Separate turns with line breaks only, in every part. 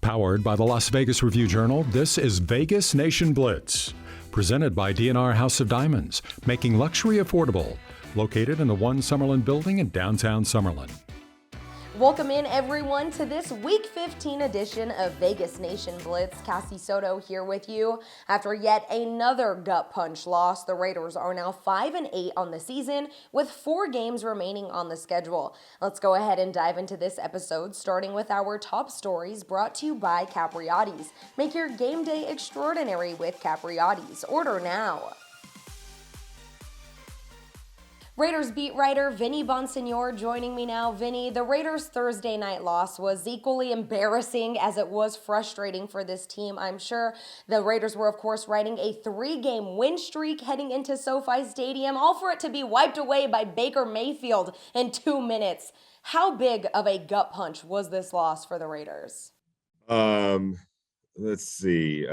Powered by the Las Vegas Review-Journal, this is Vegas Nation Blitz. Presented by D&R House of Diamonds, making luxury affordable. Located in the One Summerlin building in downtown Summerlin.
Welcome in, everyone, to this Week 15 edition of Vegas Nation Blitz. Cassie Soto here with you. After yet another gut punch loss, the Raiders are now 5-8 on the season with 4 games remaining on the schedule. Let's go ahead and dive into this episode, starting with our top stories brought to you by Capriotti's. Make your game day extraordinary with Capriotti's. Order now. Raiders beat writer Vinny Bonsignore joining me now. Vinny, the Raiders' Thursday night loss was equally embarrassing as it was frustrating for this team. I'm sure the Raiders were, of course, riding a 3-game win streak heading into SoFi Stadium, all for it to be wiped away by Baker Mayfield in 2 minutes. How big of a gut punch was this loss for the Raiders?
Let's see.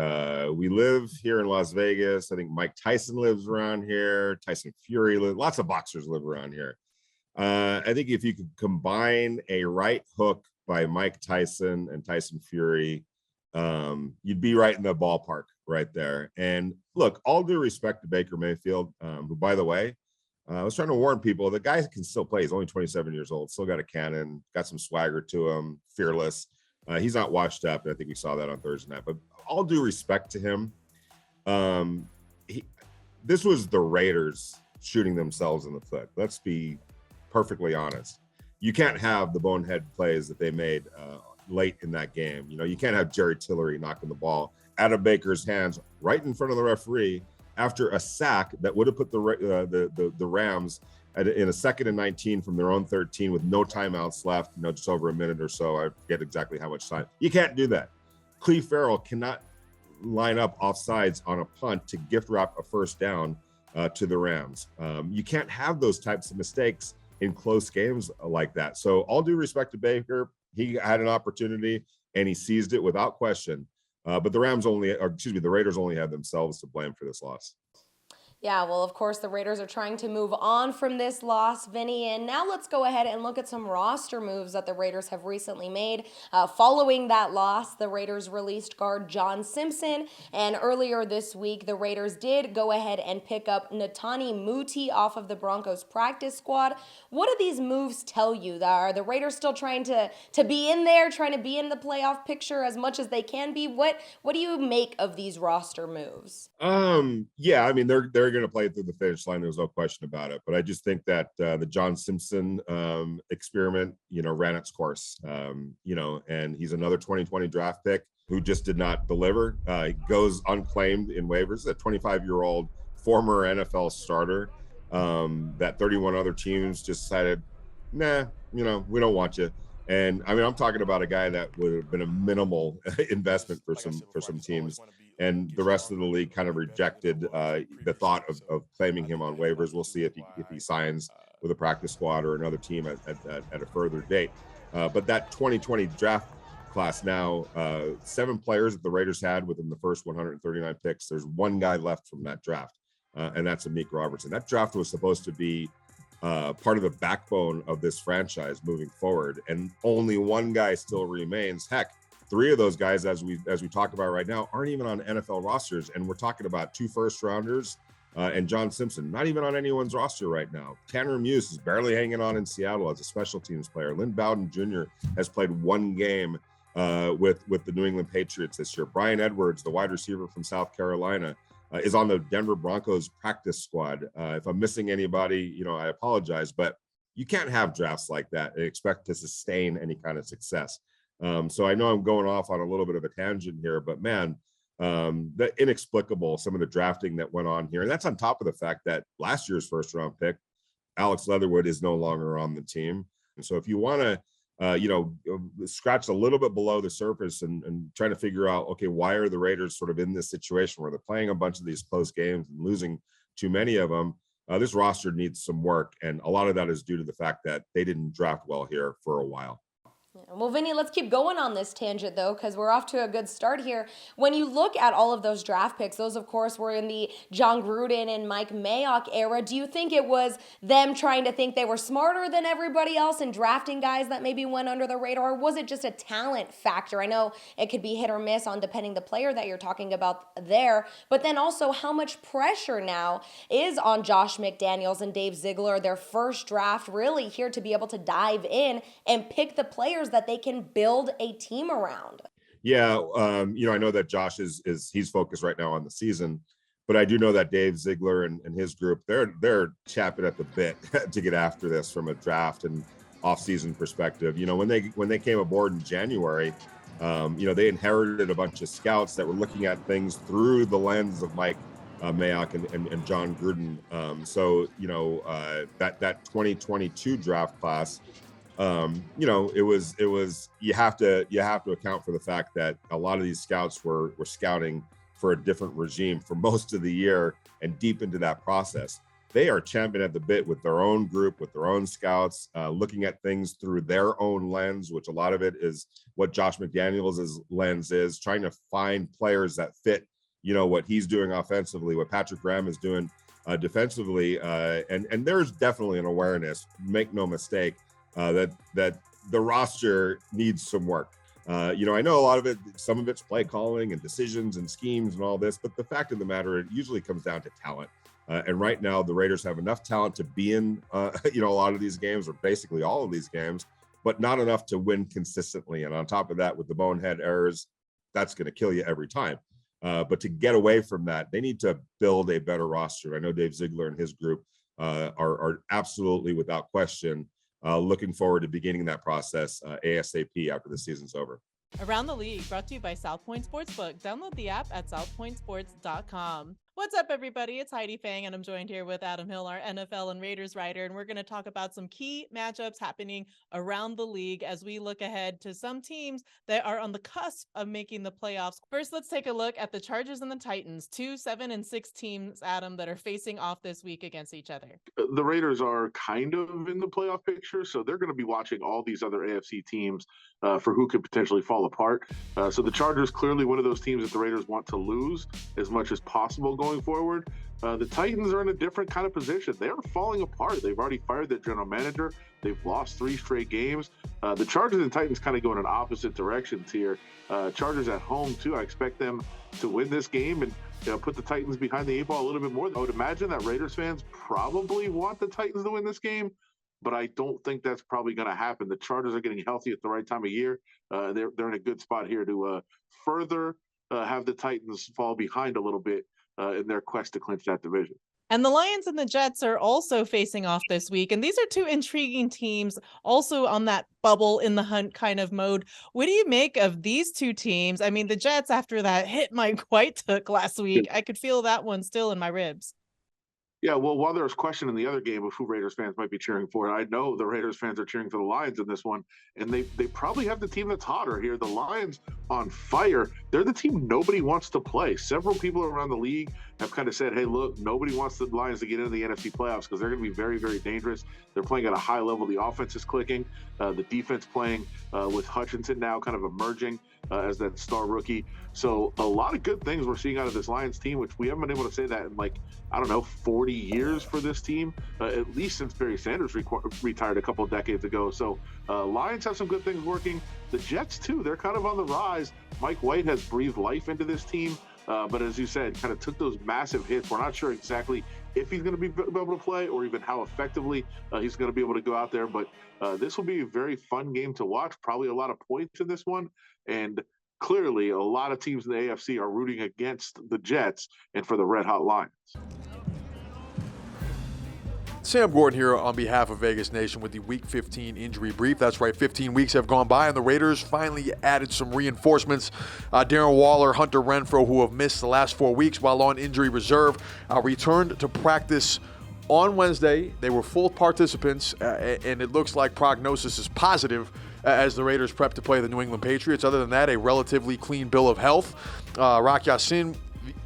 We live here in Las Vegas. I think Mike Tyson lives around here. Tyson Fury lives. Lots of boxers live around here. I think if you could combine a right hook by Mike Tyson and Tyson Fury, you'd be right in the ballpark right there. And look, all due respect to Baker Mayfield, who, by the way, I was trying to warn people, the guy can still play. He's only 27 years old, still got a cannon, got some swagger to him, fearless. He's not washed up, and I think we saw that on Thursday night. But all due respect to him, this was the Raiders shooting themselves in the foot. Let's be perfectly honest. You can't have the bonehead plays that they made late in that game. You know, you can't have Jerry Tillery knocking the ball out of Baker's hands right in front of the referee after a sack that would have put the Rams in a 2nd and 19 from their own 13 with no timeouts left, just over a minute or so. I forget exactly how much time. You can't do that. Cleve Farrell cannot line up offsides on a punt to gift wrap a first down to the Rams. You can't have those types of mistakes in close games like that. So all due respect to Baker, he had an opportunity and he seized it without question. But the Raiders only had themselves to blame for this loss.
Yeah, well, of course, the Raiders are trying to move on from this loss, Vinny. And now let's go ahead and look at some roster moves that the Raiders have recently made. Following that loss, the Raiders released guard John Simpson. And earlier this week, the Raiders did go ahead and pick up Netani Muti off of the Broncos practice squad. What do these moves tell you? Are the Raiders still trying to be in there, trying to be in the playoff picture as much as they can be? What do you make of these roster moves?
Yeah, I mean, they're going to play it through the finish line. There's no question about it. But I just think that the John Simpson experiment, ran its course. And he's another 2020 draft pick who just did not deliver. He goes unclaimed in waivers. A 25-year-old former NFL starter that 31 other teams just decided, nah, we don't want you. And I mean, I'm talking about a guy that would have been a minimal investment for some teams. And the rest of the league kind of rejected the thought of claiming him on waivers. We'll see if he signs with a practice squad or another team at a further date. But that 2020 draft class now, 7 players that the Raiders had within the first 139 picks. There's 1 guy left from that draft, and that's Amik Robertson. That draft was supposed to be part of the backbone of this franchise moving forward, and only 1 guy still remains. Heck, 3 of those guys, as we talk about right now, aren't even on NFL rosters, and we're talking about 2 first-rounders and John Simpson, not even on anyone's roster right now. Tanner Muse is barely hanging on in Seattle as a special teams player. Lynn Bowden Jr. has played 1 game with the New England Patriots this year. Brian Edwards, the wide receiver from South Carolina, is on the Denver Broncos practice squad. If I'm missing anybody, I apologize, but you can't have drafts like that and expect to sustain any kind of success. So I know I'm going off on a little bit of a tangent here, but man, the inexplicable, some of the drafting that went on here. And that's on top of the fact that last year's first round pick, Alex Leatherwood, is no longer on the team. And so if you want to, scratch a little bit below the surface and trying to figure out, okay, why are the Raiders sort of in this situation where they're playing a bunch of these close games and losing too many of them? This roster needs some work. And a lot of that is due to the fact that they didn't draft well here for a while.
Well, Vinny, let's keep going on this tangent, though, because we're off to a good start here. When you look at all of those draft picks, those, of course, were in the John Gruden and Mike Mayock era. Do you think it was them trying to think they were smarter than everybody else and drafting guys that maybe went under the radar? Or was it just a talent factor? I know it could be hit or miss on depending the player that you're talking about there. But then also, how much pressure now is on Josh McDaniels and Dave Ziegler, their first draft, really here to be able to dive in and pick the players that they can build a team around?
Yeah, I know that Josh is he's focused right now on the season, but I do know that Dave Ziegler and his group, they're chapping at the bit to get after this from a draft and off-season perspective. When they came aboard in January, they inherited a bunch of scouts that were looking at things through the lens of Mike Mayock and John Gruden. That 2022 draft class, it was you have to account for the fact that a lot of these scouts were scouting for a different regime for most of the year and deep into that process. They are champing at the bit with their own group, with their own scouts, looking at things through their own lens, which a lot of it is what Josh McDaniels' lens is, trying to find players that fit, what he's doing offensively, what Patrick Graham is doing defensively. And there's definitely an awareness, make no mistake, that the roster needs some work. I know a lot of it, some of it's play calling and decisions and schemes and all this, but the fact of the matter, it usually comes down to talent. And right now, the Raiders have enough talent to be in, a lot of these games, or basically all of these games, but not enough to win consistently. And on top of that, with the bonehead errors, that's going to kill you every time. But to get away from that, they need to build a better roster. I know Dave Ziegler and his group are absolutely, without question, looking forward to beginning that process ASAP after the season's over.
Around the League, brought to you by South Point Sportsbook. Download the app at southpointsports.com. What's up, everybody? It's Heidi Fang, and I'm joined here with Adam Hill, our NFL and Raiders writer, and we're going to talk about some key matchups happening around the league as we look ahead to some teams that are on the cusp of making the playoffs. First, let's take a look at the Chargers and the Titans, 2 7-6 teams, Adam, that are facing off this week against each other.
The Raiders are kind of in the playoff picture, so they're going to be watching all these other AFC teams for who could potentially fall apart. So the Chargers, clearly one of those teams that the Raiders want to lose as much as possible going forward. The Titans are in a different kind of position. They are falling apart. They've already fired their general manager. They've lost 3 straight games. The Chargers and Titans kind of go in an opposite directions here. Chargers at home, too. I expect them to win this game and put the Titans behind the 8 ball a little bit more. I would imagine that Raiders fans probably want the Titans to win this game, but I don't think that's probably going to happen. The Chargers are getting healthy at the right time of year. They're in a good spot here to further have the Titans fall behind a little bit in their quest to clinch that division.
And the Lions and the Jets are also facing off this week. And these are 2 intriguing teams also on that bubble in the hunt kind of mode. What do you make of these 2 teams? I mean, the Jets, after that hit Mike White took last week, I could feel that one still in my ribs.
Yeah, well, while there's question in the other game of who Raiders fans might be cheering for, I know the Raiders fans are cheering for the Lions in this one, and they probably have the team that's hotter here. The Lions on fire. They're the team nobody wants to play. Several people around the league have kind of said, hey, look, nobody wants the Lions to get into the NFC playoffs because they're going to be very, very dangerous. They're playing at a high level. The offense is clicking. The defense playing with Hutchinson now kind of emerging as that star rookie. So a lot of good things we're seeing out of this Lions team, which we haven't been able to say that in 40 years for this team, at least since Barry Sanders retired a couple of decades ago. So Lions have some good things working. The Jets, too, they're kind of on the rise. Mike White has breathed life into this team. But as you said, kind of took those massive hits. We're not sure exactly if he's going to be able to play or even how effectively he's going to be able to go out there. But this will be a very fun game to watch. Probably a lot of points in this one. And clearly, a lot of teams in the AFC are rooting against the Jets and for the Red Hot Lions.
Sam Gordon here on behalf of Vegas Nation with the Week 15 injury brief. That's right, 15 weeks have gone by, and the Raiders finally added some reinforcements. Darren Waller, Hunter Renfrow, who have missed the last 4 weeks while on injury reserve, returned to practice on Wednesday. They were full participants, and it looks like prognosis is positive as the Raiders prep to play the New England Patriots. Other than that, a relatively clean bill of health. Rock Ya-Sin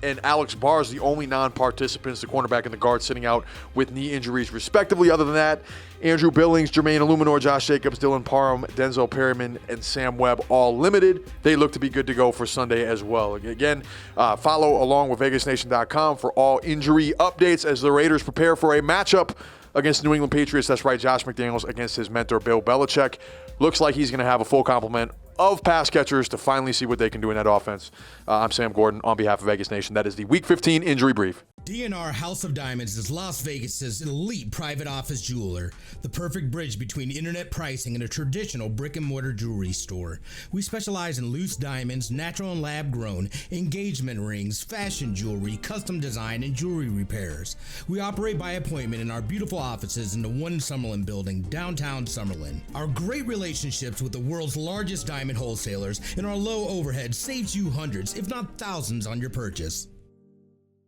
and Alex Barrs, the only non-participants, the cornerback and the guard, sitting out with knee injuries respectively. Other than that, Andrew Billings, Jermaine Illuminor, Josh Jacobs, Dylan Parham, Denzel Perryman, and Sam Webb all limited. They look to be good to go for Sunday as well. Again, follow along with VegasNation.com for all injury updates as the Raiders prepare for a matchup against New England Patriots. That's right, Josh McDaniels against his mentor, Bill Belichick. Looks like he's going to have a full complement of pass catchers to finally see what they can do in that offense. I'm Sam Gordon on behalf of Vegas Nation. That is the Week 15 injury brief.
DNR House of Diamonds is Las Vegas's elite private office jeweler, the perfect bridge between internet pricing and a traditional brick-and-mortar jewelry store. We specialize in loose diamonds, natural and lab-grown, engagement rings, fashion jewelry, custom design, and jewelry repairs. We operate by appointment in our beautiful offices in the One Summerlin building, downtown Summerlin. Our great relationships with the world's largest diamond wholesalers and our low overhead saves you hundreds, if not thousands, on your purchase.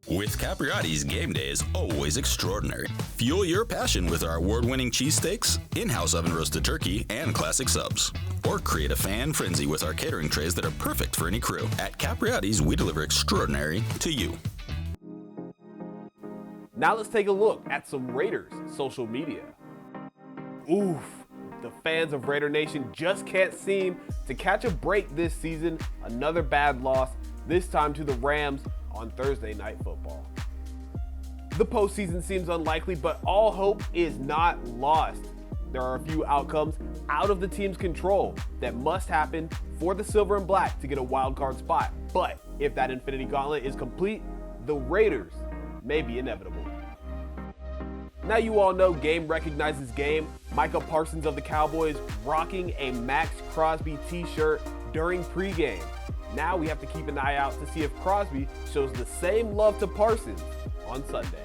With Capriotti's, game day is always extraordinary. Fuel your passion with our award-winning cheesesteaks, in-house oven-roasted turkey, and classic subs. Or create a fan frenzy with our catering trays that are perfect for any crew. At Capriotti's, we deliver extraordinary to you.
Now let's take a look at some Raiders social media. Oof, the fans of Raider Nation just can't seem to catch a break this season. Another bad loss, this time to the Rams on Thursday Night Football. The postseason seems unlikely, but all hope is not lost. There are a few outcomes out of the team's control that must happen for the Silver and Black to get a wild card spot. But if that Infinity Gauntlet is complete, the Raiders may be inevitable. Now you all know game recognizes game. Micah Parsons of the Cowboys rocking a Max Crosby t-shirt during pregame. Now we have to keep an eye out to see if Crosby shows the same love to Parsons on Sunday.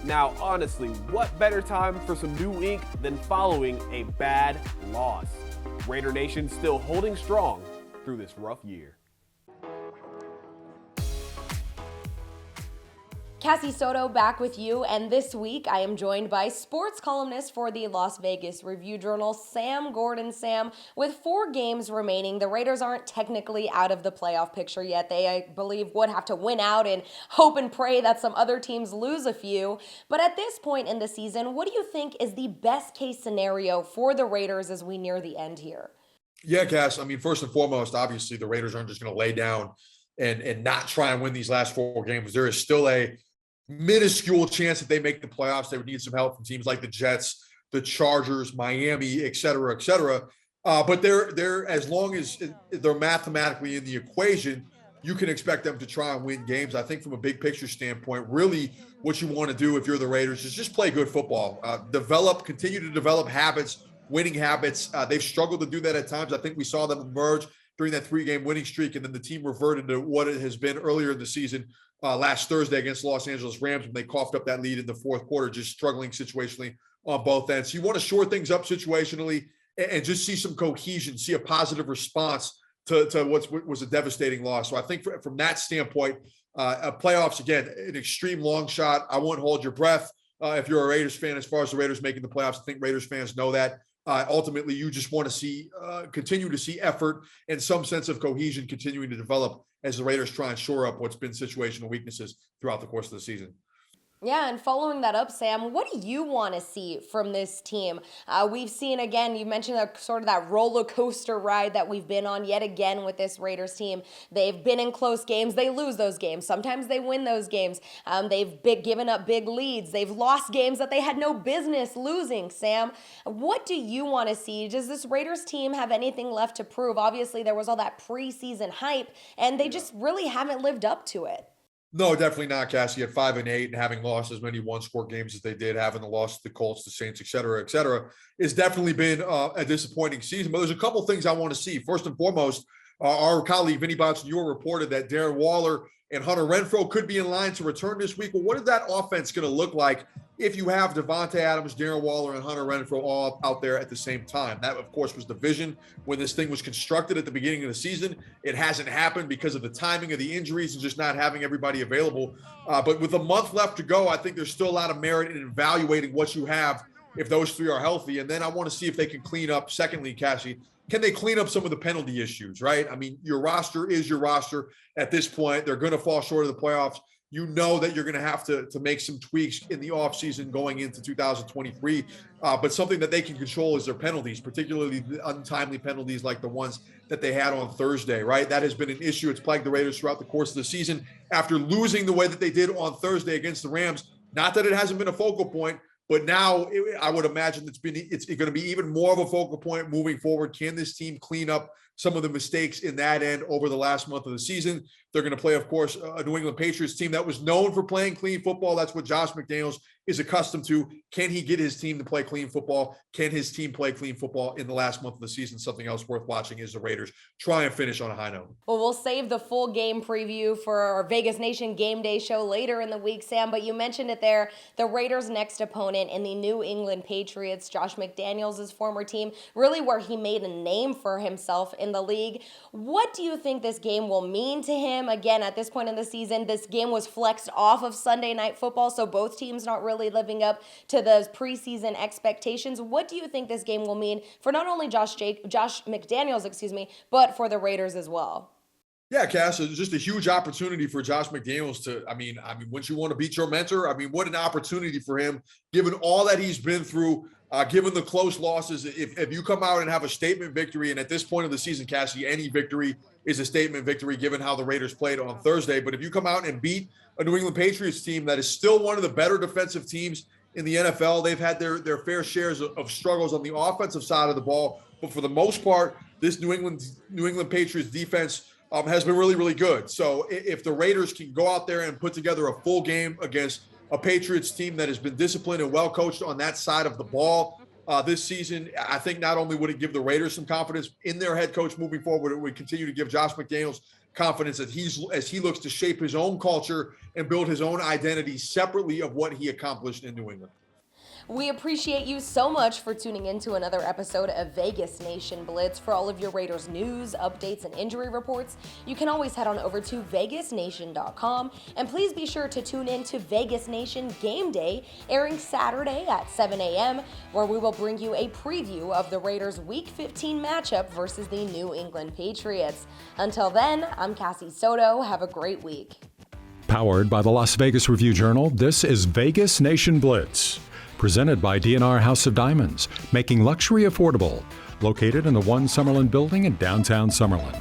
Now, honestly, what better time for some new ink than following a bad loss? Raider Nation still holding strong through this rough year.
Cassie Soto back with you, and this week I am joined by sports columnist for the Las Vegas Review-Journal, Sam Gordon. Sam, with 4 games remaining, the Raiders aren't technically out of the playoff picture yet. They, I believe, would have to win out and hope and pray that some other teams lose a few. But at this point in the season, what do you think is the best-case scenario for the Raiders as we near the end here?
Yeah, Cass. I mean, first and foremost, obviously, the Raiders aren't just going to lay down and not try and win these last 4 games. There is still a minuscule chance that they make the playoffs. They would need some help from teams like the Jets, the Chargers, Miami, et cetera, et cetera. But they're as long as they're mathematically in the equation, you can expect them to try and win games. I think from a big picture standpoint, really what you want to do if you're the Raiders is just play good football, continue to develop habits, winning habits. They've struggled to do that at times. I think we saw them emerge during that 3-game winning streak, and then the team reverted to what it has been earlier in the season. Last Thursday against Los Angeles Rams when they coughed up that lead in the fourth quarter, just struggling situationally on both ends. So you want to shore things up situationally and just see some cohesion, see a positive response to what was a devastating loss. So I think from that standpoint, playoffs, again, an extreme long shot. I won't hold your breath if you're a Raiders fan as far as the Raiders making the playoffs. I think Raiders fans know that. Ultimately, you just want to continue to see effort and some sense of cohesion continuing to develop as the Raiders try and shore up what's been situational weaknesses throughout the course of the season.
Yeah, and following that up, Sam, what do you want to see from this team? We've seen, again, you mentioned sort of that roller coaster ride that we've been on yet again with this Raiders team. They've been in close games. They lose those games. Sometimes they win those games. They've given up big leads. They've lost games that they had no business losing, Sam. What do you want to see? Does this Raiders team have anything left to prove? Obviously, there was all that preseason hype, and they just really haven't lived up to it.
No, definitely not, Cassie. At 5-8 and having lost as many one-score games as they did, having the loss to the Colts, the Saints, et cetera, it's definitely been a disappointing season. But there's a couple things I want to see. First and foremost, our colleague Vinny Bonsignore reported that Darren Waller and Hunter Renfrow could be in line to return this week. Well, what is that offense going to look like if you have Devontae Adams, Darren Waller, and Hunter Renfrow all out there at the same time? That, of course, was the vision when this thing was constructed at the beginning of the season. It hasn't happened because of the timing of the injuries and just not having everybody available. But with a month left to go, I think there's still a lot of merit in evaluating what you have if those 3 are healthy. And then I want to see if they can clean up, secondly, Cassie, can they clean up some of the penalty issues, right? I mean, your roster is your roster at this point. They're going to fall short of the playoffs. You know that you're going to have to make some tweaks in the offseason going into 2023. But something that they can control is their penalties, particularly the untimely penalties like the ones that they had on Thursday, right? That has been an issue. It's plagued the Raiders throughout the course of the season. After losing the way that they did on Thursday against the Rams, not that it hasn't been a focal point, but now I would imagine it's going to be even more of a focal point moving forward. Can this team clean up some of the mistakes in that end over the last month of the season? They're going to play, of course, a New England Patriots team that was known for playing clean football. That's what Josh McDaniels is accustomed to. Can he get his team to play clean football? Can his team play clean football in the last month of the season? Something else worth watching is the Raiders try and finish on a high note.
Well, we'll save the full game preview for our Vegas Nation Game Day show later in the week, Sam, but you mentioned it there. The Raiders' next opponent in the New England Patriots, Josh McDaniels' former team, really where he made a name for himself in the league. What do you think this game will mean to him? Again, at this point in the season, this game was flexed off of Sunday Night Football, so both teams not really living up to those preseason expectations. What do you think this game will mean for not only Josh McDaniels, but for the Raiders as well?
Yeah, Cass, it's just a huge opportunity for Josh McDaniels to, I mean, wouldn't you want to beat your mentor? I mean, what an opportunity for him, given all that he's been through, given the close losses. If you come out and have a statement victory, and at this point of the season, Cassie, any victory is a statement victory given how the Raiders played on Thursday. But if you come out and beat a New England Patriots team that is still one of the better defensive teams in the NFL, they've had their fair shares of struggles on the offensive side of the ball. But for the most part, this New England Patriots defense has been really, really good. So if the Raiders can go out there and put together a full game against a Patriots team that has been disciplined and well coached on that side of the ball this season, I think not only would it give the Raiders some confidence in their head coach moving forward, it would continue to give Josh McDaniels confidence that as he looks to shape his own culture and build his own identity separately of what he accomplished in New England.
We appreciate you so much for tuning in to another episode of Vegas Nation Blitz. For all of your Raiders news, updates, and injury reports, you can always head on over to vegasnation.com. And please be sure to tune in to Vegas Nation Game Day, airing Saturday at 7 a.m., where we will bring you a preview of the Raiders' Week 15 matchup versus the New England Patriots. Until then, I'm Cassie Soto. Have a great week.
Powered by the Las Vegas Review-Journal, this is Vegas Nation Blitz. Presented by D&R House of Diamonds, making luxury affordable. Located in the One Summerlin building in downtown Summerlin.